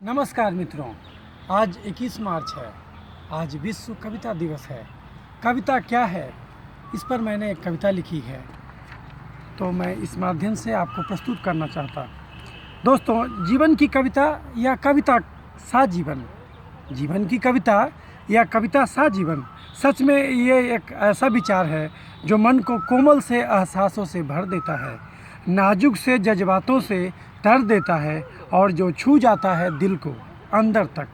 नमस्कार मित्रों, आज 21 मार्च है। आज विश्व कविता दिवस है। कविता क्या है, इस पर मैंने एक कविता लिखी है, तो मैं इस माध्यम से आपको प्रस्तुत करना चाहता। दोस्तों, जीवन की कविता या कविता सा जीवन, जीवन की कविता या कविता सा जीवन, सच में ये एक ऐसा विचार है जो मन को कोमल से एहसासों से भर देता है, नाजुक से जज्बातों से तर देता है और जो छू जाता है दिल को अंदर तक।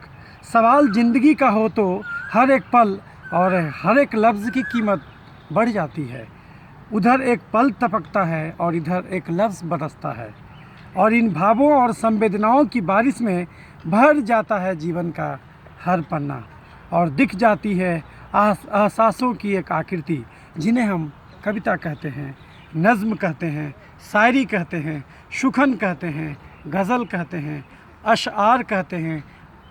सवाल ज़िंदगी का हो तो हर एक पल और हर एक लफ्ज़ की कीमत बढ़ जाती है। उधर एक पल टपकता है और इधर एक लफ्ज़ बरसता है, और इन भावों और संवेदनाओं की बारिश में भर जाता है जीवन का हर पन्ना, और दिख जाती है एहसासों की एक आकृति, जिन्हें हम कविता कहते हैं, नज़्म कहते हैं, शायरी कहते हैं, सुखन कहते हैं, गज़ल कहते हैं, अशआर कहते हैं,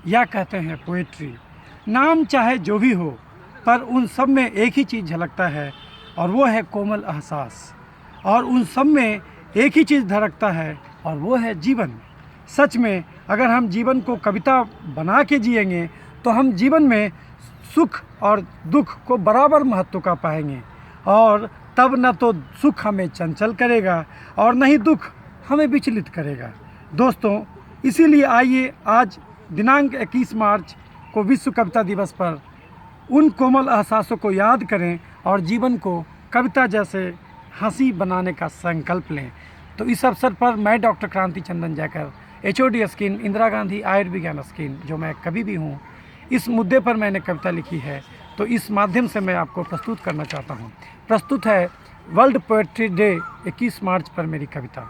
या कहते हैं पोएट्री। नाम चाहे जो भी हो, पर उन सब में एक ही चीज़ झलकता है, और वो है कोमल एहसास। और उन सब में एक ही चीज़ धड़कता है, और वो है जीवन। सच में अगर हम जीवन को कविता बना के जिएंगे तो हम जीवन में सुख और दुख को बराबर महत्व का पाएंगे, और तब न तो सुख हमें चंचल करेगा और न ही दुख हमें विचलित करेगा। दोस्तों, इसीलिए आइए आज दिनांक 21 मार्च को विश्व कविता दिवस पर उन कोमल एहसासों को याद करें और जीवन को कविता जैसे हंसी बनाने का संकल्प लें। तो इस अवसर पर मैं डॉक्टर क्रांति चंदन जयकर, HOD स्किन, इंदिरा गांधी आयुर्विज्ञान स्किन, जो मैं कभी भी हूँ, इस मुद्दे पर मैंने कविता लिखी है, तो इस माध्यम से मैं आपको प्रस्तुत करना चाहता हूँ। प्रस्तुत है वर्ल्ड पोएट्री डे 21 मार्च पर मेरी कविता।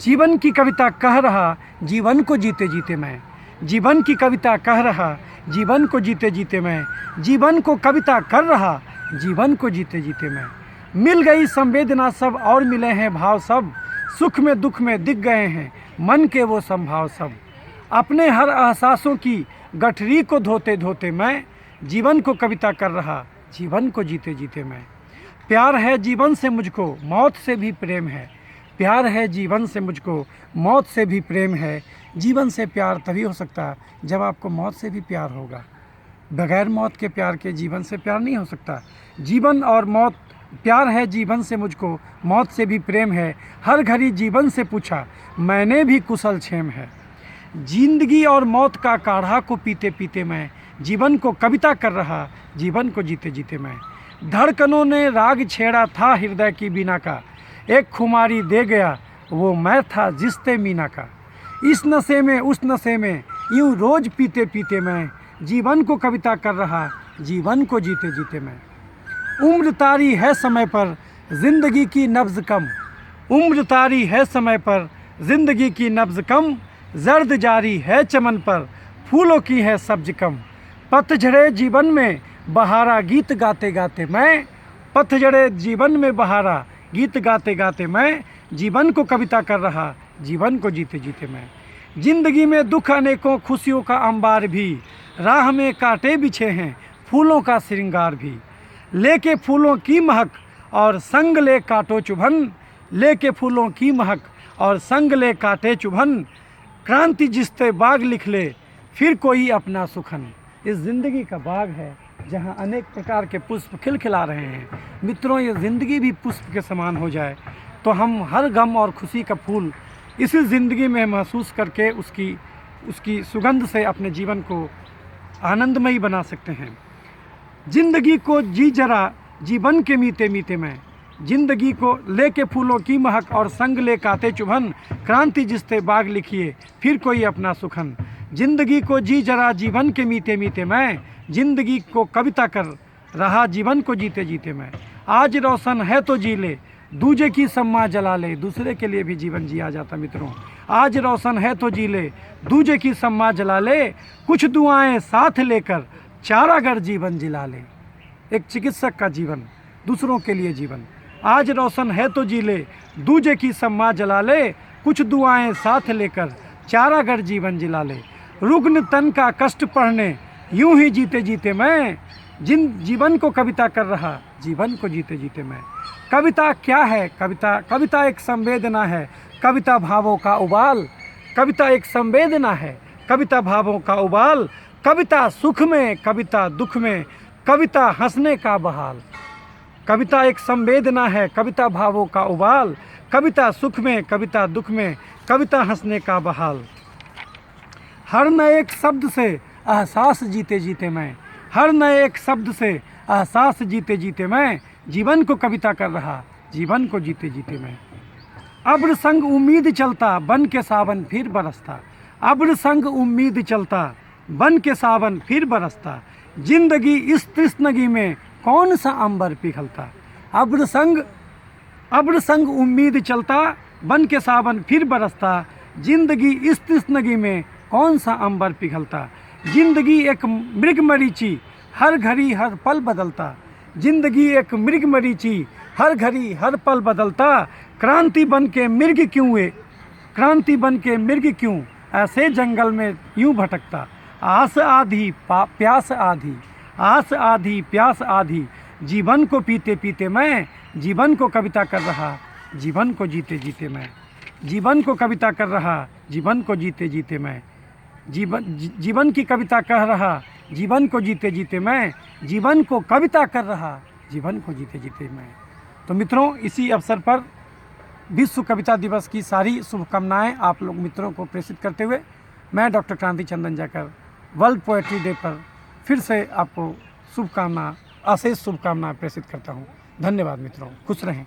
जीवन की कविता कह रहा जीवन को जीते जीते मैं, जीवन की कविता कह रहा जीवन को जीते जीते मैं, जीवन को कविता कर रहा जीवन को जीते जीते मैं। मिल गई संवेदना सब और मिले हैं भाव सब, सुख में दुख में दिख गए हैं मन के वो संभाव सब। अपने हर एहसासों की गठरी को धोते धोते मैं, जीवन को कविता कर रहा जीवन को जीते जीते मैं। प्यार है जीवन से मुझको मौत से भी प्रेम है, प्यार है जीवन से मुझको मौत से भी प्रेम है। जीवन से प्यार तभी हो सकता जब आपको मौत से भी प्यार होगा। बगैर मौत के प्यार के जीवन से प्यार नहीं हो सकता। जीवन और मौत, प्यार है जीवन से मुझको मौत से भी प्रेम है। हर घड़ी जीवन से पूछा मैंने भी कुशल क्षेम है। जिंदगी और मौत का काढ़ा को पीते पीते मैं, जीवन को कविता कर रहा जीवन को जीते जीते मैं। धड़कनों ने राग छेड़ा था हृदय की बीना का, एक खुमारी दे गया वो मैं था जिस्ते मीना का। इस नशे में उस नशे में यूं रोज पीते पीते मैं, जीवन को कविता कर रहा जीवन को जीते जीते मैं। उम्र तारी है समय पर जिंदगी की नब्ज़ कम, उम्र तारी है समय पर जिंदगी की नब्ज़ कम। जर्द जारी है चमन पर फूलों की है सब्ज कम। पतझड़े जीवन में बहारा गीत गाते गाते मैं, पतझड़े जीवन में बहारा गीत गाते गाते मैं। जीवन को कविता कर रहा जीवन को जीते जीते मैं। जिंदगी में दुख अनेकों खुशियों का अंबार भी, राह में कांटे बिछे हैं फूलों का श्रृंगार भी। लेके फूलों की महक और संग ले कांटो चुभन, लेके फूलों की महक और संग ले कांटे चुभन। क्रांति जिसते बाग लिख ले फिर कोई अपना सुखन। इस ज़िंदगी का बाग है जहाँ अनेक प्रकार के पुष्प खिलखिला रहे हैं। मित्रों, ये ज़िंदगी भी पुष्प के समान हो जाए तो हम हर गम और खुशी का फूल इसी ज़िंदगी में महसूस करके उसकी सुगंध से अपने जीवन को आनंदमयी बना सकते हैं। जिंदगी को जी जरा जीवन के मीते मीते मैं, जिंदगी को लेके फूलों की महक और संग ले काते चुभन। क्रांति जिसते बाग लिखिए फिर कोई अपना सुखन। जिंदगी को जी जरा जीवन के मीते मीते मैं, जिंदगी को कविता कर रहा जीवन को जीते जीते मैं। आज रोशन है तो जी ले दूजे की सम्मा जला ले, दूसरे के लिए भी जीवन जिया जाता मित्रों। आज रोशन है तो जी ले दूजे की सम्मा जला ले, कुछ दुआएं साथ लेकर चारागर जीवन जिला ले। एक चिकित्सक का जीवन, दूसरों के लिए जीवन। आज रोशन है तो जी ले दूजे की सम्मा जला ले, कुछ दुआएं साथ लेकर चारागर जीवन जिला ले। रुग्ण तन का कष्ट पढ़ने यूं ही जीते जीते मैं, जीवन को कविता कर रहा जीवन को जीते जीते मैं। कविता क्या है? कविता एक संवेदना है, कविता भावों का उबाल। कविता एक संवेदना है, कविता भावों का उबाल, कविता सुख में, कविता दुख में, कविता हंसने का बहाल। कविता एक संवेदना है, कविता भावों का उबाल, कविता सुख में, कविता दुख में, कविता हंसने का बहाल। हर नए एक शब्द से एहसास जीते जीते मैं, हर नए एक शब्द से एहसास जीते जीते मैं, जीवन को कविता कर रहा, जीवन को जीते जीते मैं। अब्र संग उम्मीद चलता, बन के सावन फिर बरसता, अब्र संग उम्मीद चलता, बन के सावन फिर बरसता, जिंदगी इस तृष्णगी में कौन सा अंबर पिघलता। अब्र संग उम्मीद चलता, बन के सावन फिर बरसता, जिंदगी इस तृष्णगी में कौन सा अंबर पिघलता। जिंदगी एक मृग मरीची, हर घड़ी हर पल बदलता, जिंदगी एक मृग मरीची, हर घड़ी हर पल बदलता, क्रांति बन के मृग क्यों हुए, क्रांति बन के मृग क्यों ऐसे जंगल में यूं भटकता। आस आधी प्यास आधी, आस आधी प्यास आधी, जीवन को पीते पीते मैं, जीवन को कविता कर रहा, जीवन को जीते जीते मैं, जीवन को कविता कर रहा, जीवन को जीते जीते मैं, जीवन की कविता कह रहा, जीवन को जीते जीते मैं, जीवन को कविता कर रहा, जीवन को जीते जीते मैं। तो मित्रों, इसी अवसर पर विश्व कविता दिवस की सारी शुभकामनाएं आप लोग मित्रों को प्रेषित करते हुए मैं डॉक्टर क्रांति चंदन जाकर वर्ल्ड पोएट्री डे पर फिर से आपको शुभकामना, अशेष शुभकामनाएं प्रेषित करता हूं। धन्यवाद मित्रों, खुश रहें।